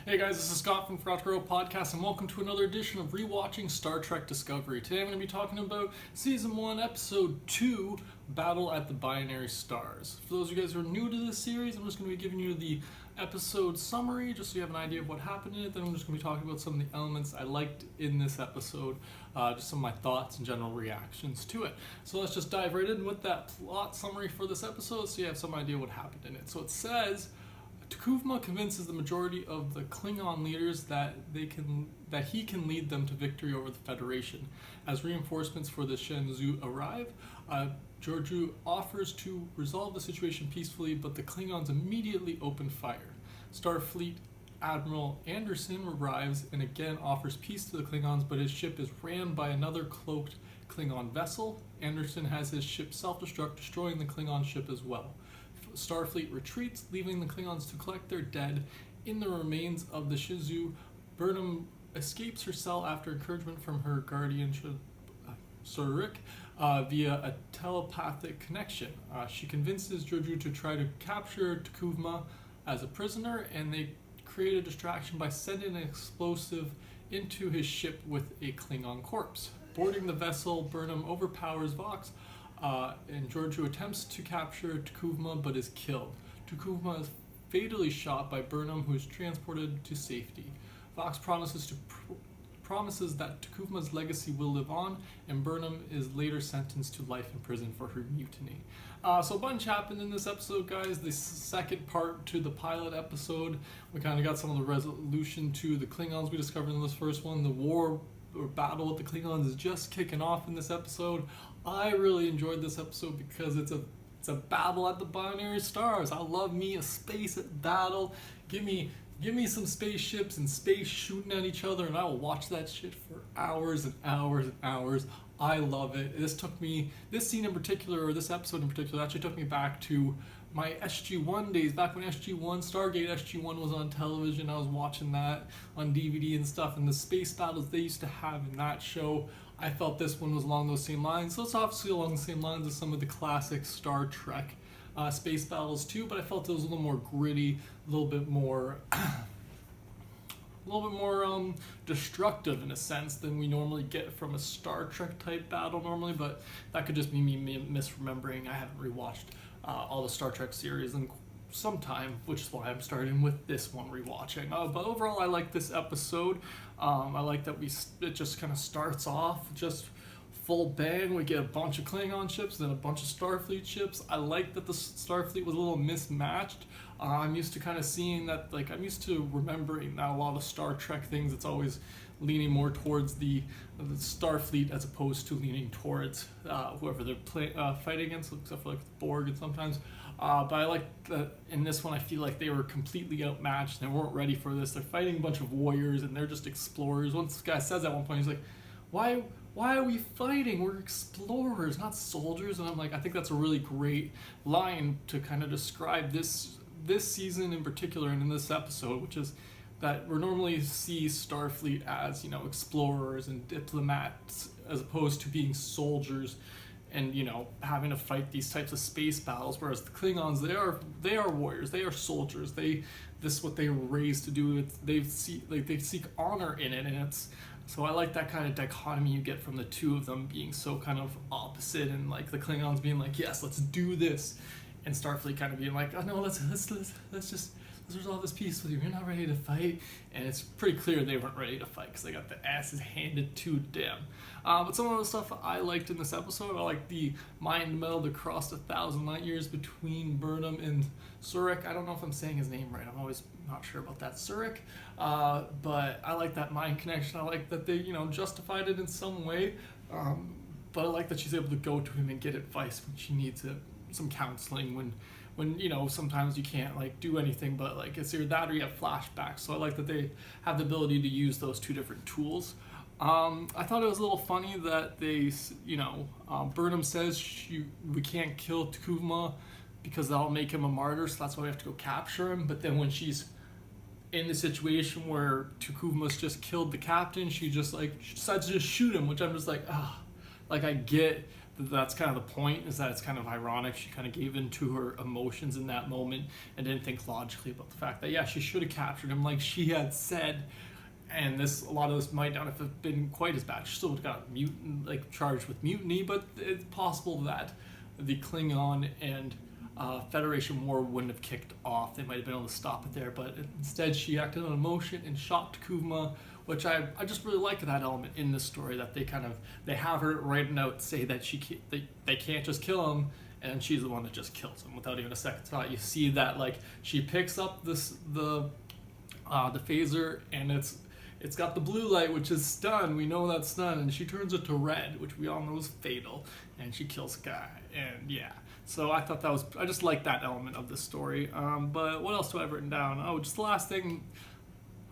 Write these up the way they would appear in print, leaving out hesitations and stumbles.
Hey guys, this is Scott from Forgot to Grow Podcast, and welcome to another edition of ReWatching Star Trek Discovery. Today I'm going to be talking about Season 1, Episode 2, Battle at the Binary Stars. For those of you guys who are new to this series, I'm just going to be giving you the episode summary, just so you have an idea of what happened in it. Then I'm just going to be talking about some of the elements I liked in this episode, just some of my thoughts and general reactions to it. So let's just dive right in with that plot summary for this episode, so you have some idea what happened in it. So it says, T'Kuvma convinces the majority of the Klingon leaders that he can lead them to victory over the Federation. As reinforcements for the Shenzhou arrive, Georgiou offers to resolve the situation peacefully, but the Klingons immediately open fire. Starfleet Admiral Anderson arrives and again offers peace to the Klingons, but his ship is rammed by another cloaked Klingon vessel. Anderson has his ship self-destruct, destroying the Klingon ship as well. Starfleet retreats, leaving the Klingons to collect their dead in the remains of the Shenzhou. Burnham escapes her cell after encouragement from her guardian, Surik, via a telepathic connection. She convinces Georgiou to try to capture T'Kuvma as a prisoner, and they create a distraction by sending an explosive into his ship with a Klingon corpse. Boarding the vessel, Burnham overpowers Vox, and Georgiou attempts to capture T'Kuvma but is killed. T'Kuvma is fatally shot by Burnham, who is transported to safety. Vox promises that T'Kuvma's legacy will live on, and Burnham is later sentenced to life in prison for her mutiny. So a bunch happened in this episode, guys. The second part to the pilot episode, we kind of got some of the resolution to the Klingons we discovered in this first one. The war or battle with the Klingons is just kicking off in this episode. I really enjoyed this episode because it's a battle at the binary stars. I love me a space battle. Give me some spaceships and space shooting at each other, and I will watch that shit for hours and hours and hours. I love it. This scene in particular, or this episode in particular, actually took me back to my SG-1 days, back when Stargate SG-1 was on television. I was watching that on DVD and stuff, and the space battles they used to have in that show, I felt this one was along those same lines. So it's obviously along the same lines as some of the classic Star Trek space battles too, but I felt it was a little more gritty, a little bit more destructive in a sense than we normally get from a Star Trek type battle normally, but that could just be me misremembering. I haven't rewatched all the Star Trek series in some time, which is why I'm starting with this one rewatching. But overall, I like this episode. I like that it just kind of starts off just full bang. We get a bunch of Klingon ships, then a bunch of Starfleet ships. I like that the Starfleet was a little mismatched. I'm used to kind of seeing that, I'm used to remembering that a lot of Star Trek things, it's always leaning more towards the Starfleet as opposed to leaning towards whoever they're fighting against, except for the Borg and sometimes. But I like that in this one, I feel like they were completely outmatched. They weren't ready for this. They're fighting a bunch of warriors, and they're just explorers. Once this guy says at one point, he's like, why are we fighting? We're explorers, not soldiers. And I'm like, I think that's a really great line to kind of describe this season in particular, and in this episode, which is that we normally see Starfleet as, explorers and diplomats, as opposed to being soldiers and, having to fight these types of space battles. Whereas the Klingons, they are warriors, they are soldiers. This is what they were raised to do. They seek honor in it, and so I like that kind of dichotomy you get from the two of them being so kind of opposite, and like the Klingons being like, yes, let's do this, and Starfleet kind of being like, oh no, let's just resolve this peace with you. You're not ready to fight. And it's pretty clear they weren't ready to fight because they got the asses handed to them. But some of the stuff I liked in this episode, I like the mind meld across 1,000 light years between Burnham and Surik. I don't know if I'm saying his name right. I'm always not sure about that. Surik. But I like that mind connection. I like that they, justified it in some way. But I like that she's able to go to him and get advice when she needs it. Some counseling when sometimes you can't do anything, but it's either that or you have flashbacks. So I like that they have the ability to use those two different tools. I thought it was a little funny that they, Burnham says we can't kill T'Kuvma because that'll make him a martyr, so that's why we have to go capture him. But then when she's in the situation where T'Kuvma's just killed the captain, she decides to just shoot him, which I'm just like, I get that's kind of the point, is that it's kind of ironic. She kind of gave in to her emotions in that moment and didn't think logically about the fact that, yeah, she should have captured him like she had said. And a lot of this might not have been quite as bad. She still would have got charged with mutiny, but it's possible that the Klingon and Federation war wouldn't have kicked off. They might have been able to stop it there, but instead she acted on emotion and shot Kuvma, which I just really like that element in this story, that they have her writing out, say that they can't just kill him, and she's the one that just kills him without even a second thought. You see that, like, she picks up the phaser, and it's got the blue light, which is stun. We know that's stun, and she turns it to red, which we all know is fatal, and she kills a guy. And yeah, so I thought I just like that element of the story. But what else do I have written down? Oh, just the last thing.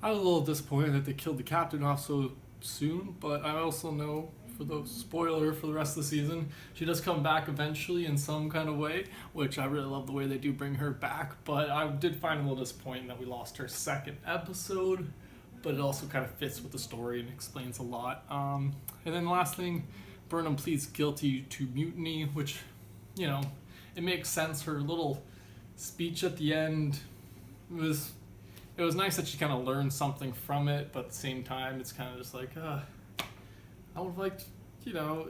I was a little disappointed that they killed the captain off so soon, but I also know, for the spoiler for the rest of the season, she does come back eventually in some kind of way, which I really love the way they do bring her back. But I did find it a little disappointing that we lost her second episode, but it also kind of fits with the story and explains a lot. And then the last thing, Burnham pleads guilty to mutiny, which, you know, it makes sense. Her little speech at the end was nice that she kind of learned something from it, but at the same time, it's kind of just like, I would have liked, you know,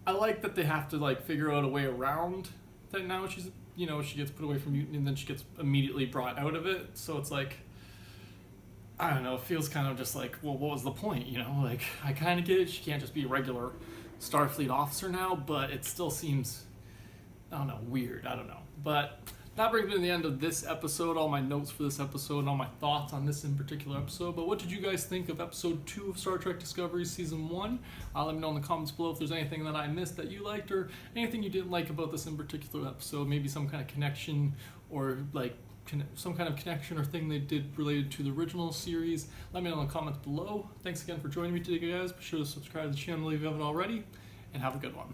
I like that they have to, like, figure out a way around that now she's, you know, she gets put away from mutiny and then she gets immediately brought out of it. So it's like, I don't know, it feels kind of just like, well, what was the point, you know? Like, I kind of get it, she can't just be a regular Starfleet officer now, but it still seems, I don't know, weird, I don't know. But that brings me to the end of this episode, all my notes for this episode, and all my thoughts on this in particular episode. But what did you guys think of episode 2 of Star Trek Discovery Season 1? Let me know in the comments below if there's anything that I missed that you liked, or anything you didn't like about this in particular episode, maybe some kind of connection, or like some kind of connection or thing they did related to the original series. Let me know in the comments below. Thanks again for joining me today, guys. Be sure to subscribe to the channel if you haven't already, and have a good one.